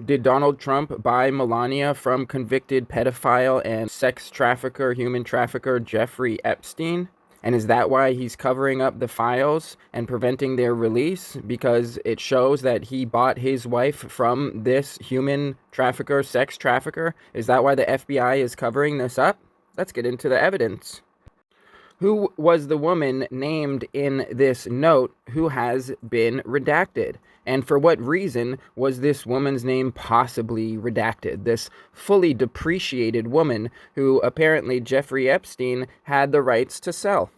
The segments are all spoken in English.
Did Donald Trump buy Melania from convicted pedophile and sex trafficker, human trafficker Jeffrey Epstein? And is that why he's covering up the files and preventing their release? Because it shows that he bought his wife from this human trafficker, sex trafficker? Is that why the FBI is covering this up? Let's get into the evidence. Who was the woman named in this note who has been redacted? And for what reason was this woman's name possibly redacted? This fully depreciated woman who apparently Jeffrey Epstein had the rights to sell.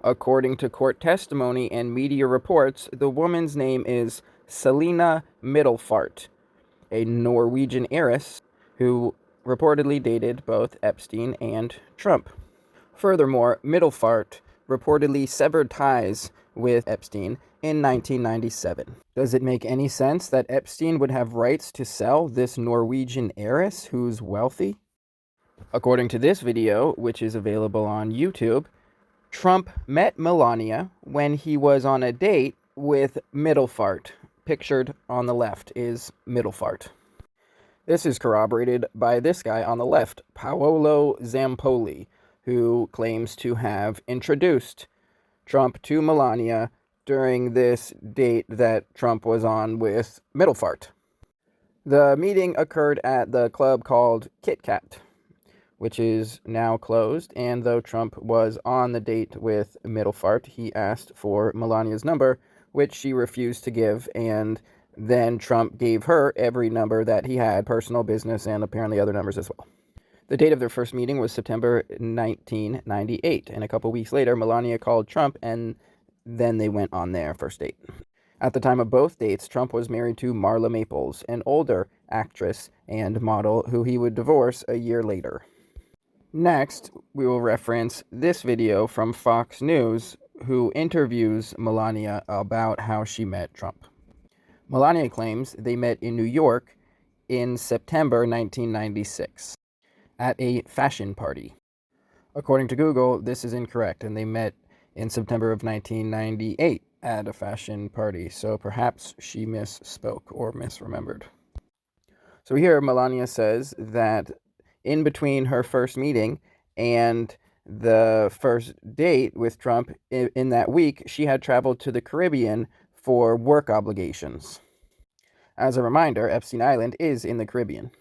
According to court testimony and media reports, the woman's name is Selina Middelfart, a Norwegian heiress who reportedly dated both Epstein and Trump. Furthermore, Middelfart reportedly severed ties with Epstein in 1997. Does it make any sense that Epstein would have rights to sell this Norwegian heiress who's wealthy? According to this video, which is available on YouTube, Trump met Melania when he was on a date with Middelfart. Pictured on the left is Middelfart. This is corroborated by this guy on the left, Paolo Zampoli, who claims to have introduced Trump to Melania during this date that Trump was on with Middelfart. The meeting occurred at the club called Kit Kat, which is now closed, and though Trump was on the date with Middelfart, he asked for Melania's number, which she refused to give, and then Trump gave her every number that he had, personal, business, and apparently other numbers as well. The date of their first meeting was September 1998, and a couple weeks later, Melania called Trump, and then they went on their first date. At the time of both dates, Trump was married to Marla Maples, an older actress and model who he would divorce a year later. Next, we will reference this video from Fox News, who interviews Melania about how she met Trump. Melania claims they met in New York in September 1996. At a fashion party. According to Google, this is incorrect, and they met in September of 1998 at a fashion party, so perhaps she misspoke or misremembered. So here, Melania says that in between her first meeting and the first date with Trump in that week, she had traveled to the Caribbean for work obligations. As a reminder, Epstein Island is in the Caribbean.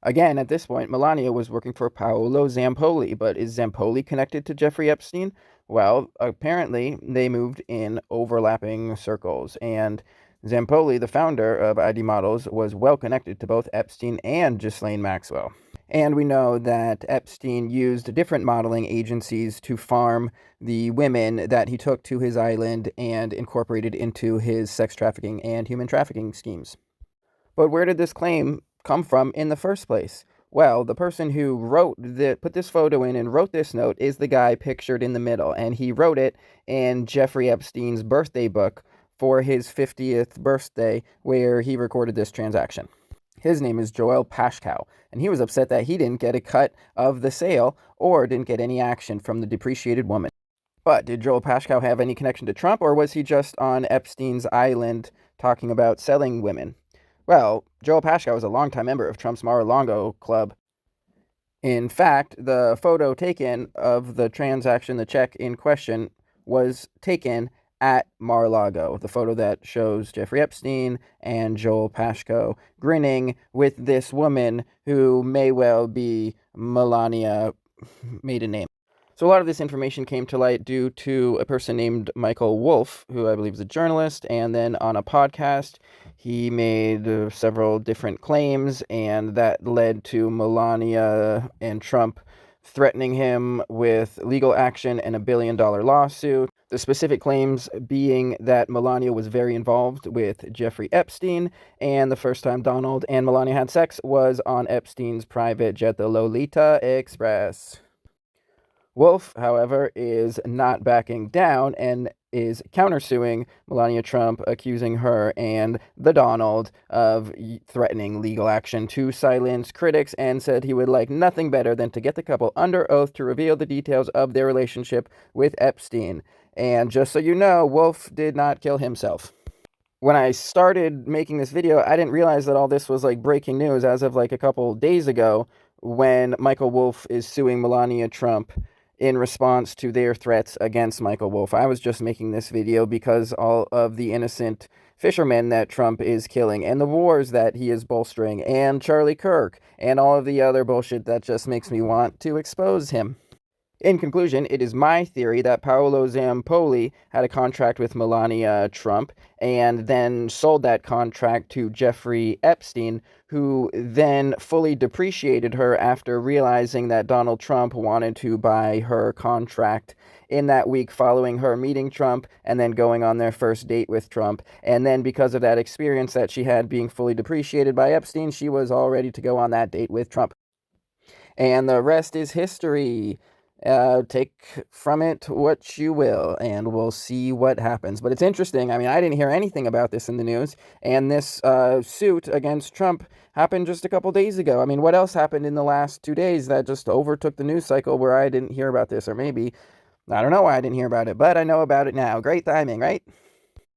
Again, at this point, Melania was working for Paolo Zampoli, but is Zampoli connected to Jeffrey Epstein? Well, apparently they moved in overlapping circles, and Zampoli, the founder of ID Models, was well connected to both Epstein and Ghislaine Maxwell. And we know that Epstein used different modeling agencies to farm the women that he took to his island and incorporated into his sex trafficking and human trafficking schemes. But where did this claim come from in the first place? Well, the person who put this photo in and wrote this note is the guy pictured in the middle, and he wrote it in Jeffrey Epstein's birthday book for his 50th birthday, where he recorded this transaction. His name is Joel Pashkow, and he was upset that he didn't get a cut of the sale or didn't get any action from the depreciated woman. But did Joel Pashkow have any connection to Trump, or was he just on Epstein's island talking about selling women? Well, Joel Pashkow was a longtime member of Trump's Mar-a-Lago club. In fact, the photo taken of the transaction, the check in question, was taken at Mar-a-Lago. The photo that shows Jeffrey Epstein and Joel Pashkow grinning with this woman who may well be Melania maiden name. So a lot of this information came to light due to a person named Michael Wolff, who I believe is a journalist, and then on a podcast, he made several different claims, and that led to Melania and Trump threatening him with legal action and $1 billion lawsuit. The specific claims being that Melania was very involved with Jeffrey Epstein, and the first time Donald and Melania had sex was on Epstein's private jet, the Lolita Express. Wolff, however, is not backing down and is countersuing Melania Trump, accusing her and the Donald of threatening legal action to silence critics, and said he would like nothing better than to get the couple under oath to reveal the details of their relationship with Epstein. And just so you know, Wolff did not kill himself. When I started making this video, I didn't realize that all this was like breaking news as of like a couple days ago, when Michael Wolff is suing Melania Trump in response to their threats against Michael Wolff. I was just making this video because all of the innocent fishermen that Trump is killing, and the wars that he is bolstering, and Charlie Kirk, and all of the other bullshit that just makes me want to expose him. In conclusion, it is my theory that Paolo Zampoli had a contract with Melania Trump and then sold that contract to Jeffrey Epstein, who then fully depreciated her after realizing that Donald Trump wanted to buy her contract in that week following her meeting Trump and then going on their first date with Trump. And then because of that experience that she had being fully depreciated by Epstein, she was all ready to go on that date with Trump. And the rest is history. Take from it what you will, and we'll see what happens. But it's interesting. I mean, I didn't hear anything about this in the news, and this suit against Trump happened just a couple days ago. I mean, what else happened in the last 2 days that just overtook the news cycle where I didn't hear about this? Or maybe, I don't know why I didn't hear about it, but I know about it now. Great timing, right?